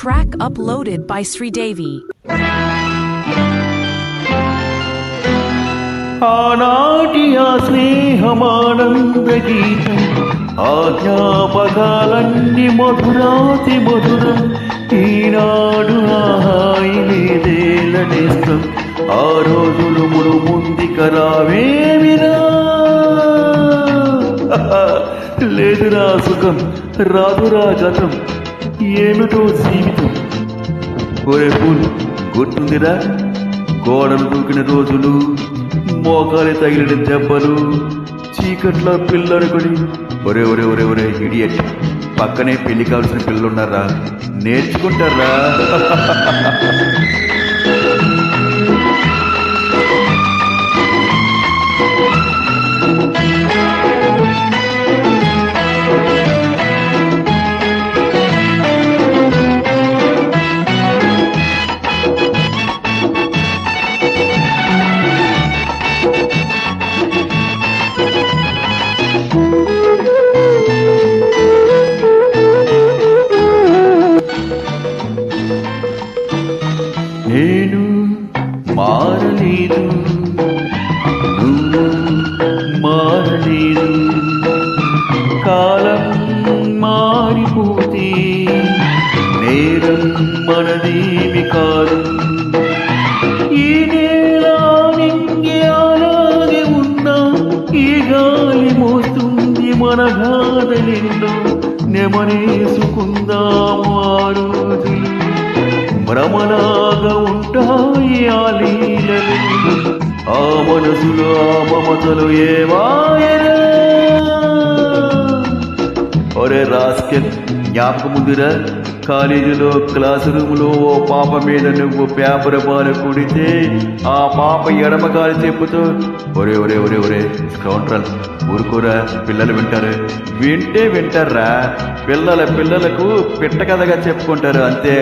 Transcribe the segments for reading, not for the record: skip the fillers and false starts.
track uploaded by Sridevi. ఆనాటి ఆ స్నేహమానంద గీతం ఆ జ్ఞాపకాలన్నీ మధురాతి మధురం ఈనాడు హాయి లేదేలనేస్తం ఆ రోజులు ముడు ముందుకరావేమిరా లేదురా సుఖం రాదురా గతం ఏమిటో జీవితం ఒరే పూలు గుర్తుందిరా గోడలు దూకిన రోజులు మోకాలి తగిలిన దెబ్బలు చీకట్లో పిల్లడుకొని ఒరే ఒరే ఒరే ఒరే ఇడియట్ పక్కనే పెళ్లి కావాల్సిన పిల్లలున్నారా నేర్చుకుంటారా నేను మారలేదు నువ్వు మారలేదు కాలం మారిపోతే నేరం మనదేమి కాదు ఈ నేల నింగి అలాగే ఉన్నా ఈ గాలి మోస్తుంది మన గాథలెన్నో నెమరేసుకుందాము ఆ రోజులు భ్రమలాగా ఉంటాయి ఆ లీలలు ఆ మనసులో ఆ మమతలు ఏమాయరా ఒరే రాస్కెల్ జ్ఞాపకం ముందురా కాలేజీలో క్లాస్ రూమ్లో ఓ పాప మీద నువ్వు పేపర్ బాలు కుడితే ఆ పాప ఎడమ కాలి చెప్పుతూ ఒరే ఒరే ఒరే ఒరే స్కౌండ్రల్ ఊరుకోరా పిల్లలు వింటారు వింటే వింటారా పిల్లలకు పిట్ట కథగా చెప్పుకుంటారు అంతే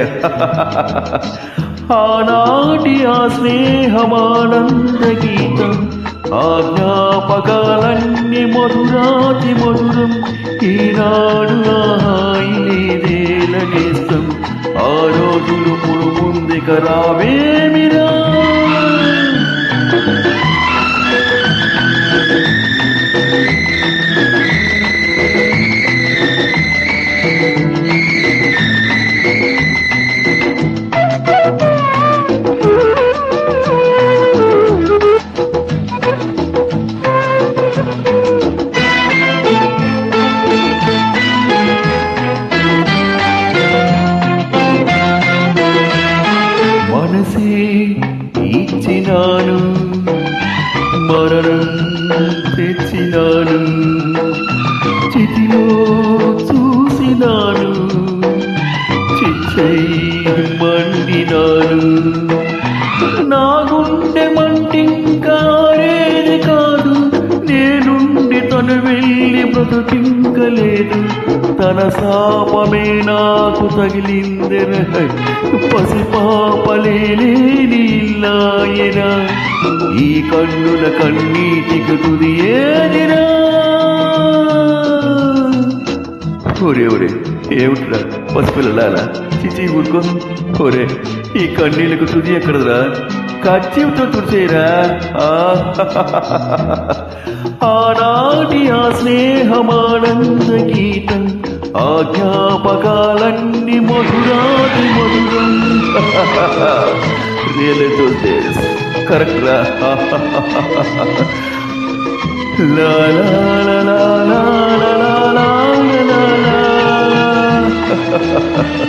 ఆనాటి ఆ స్నేహమానంద గీతం ఆ జ్ఞాపకాలన్నీ మధురాతి మధురం ఈనాడు హాయి లేదేలనేస్తం ఆ రోజులు ముడు ముందుకరావేమిరా మనసే ఇచ్చినాను మరణం తెచ్చినాను చితిలో చూసినాను చిచ్చై మండినాను నా గుండె మంటింకారేది కాదు నేనుండి తను వెళ్ళి బ్రతుకింకలేదు తన శాపమే నాకు తగిలిందెర పసిపాపలేని ఇల్లాయనా ఈ కన్నుల కన్నీటికి తుది ఏదిరా ఒరే ఒరే ఏమిట్రా పసిపిల్లలా చిచి ఊరుకో ఒరే ఈ కన్నీళ్ళకు తుది ఎక్కడరా కచ్చితో తుడిచేయరా ఆనాటి ఆ స్నేహమానంద గీతం ఆ జ్ఞాపకాలన్నీ మధురాతి మధురం రియల్లీ దోస్ డేస్ కరెక్ట్ రా లా లా లా లా లా లా లా లా లా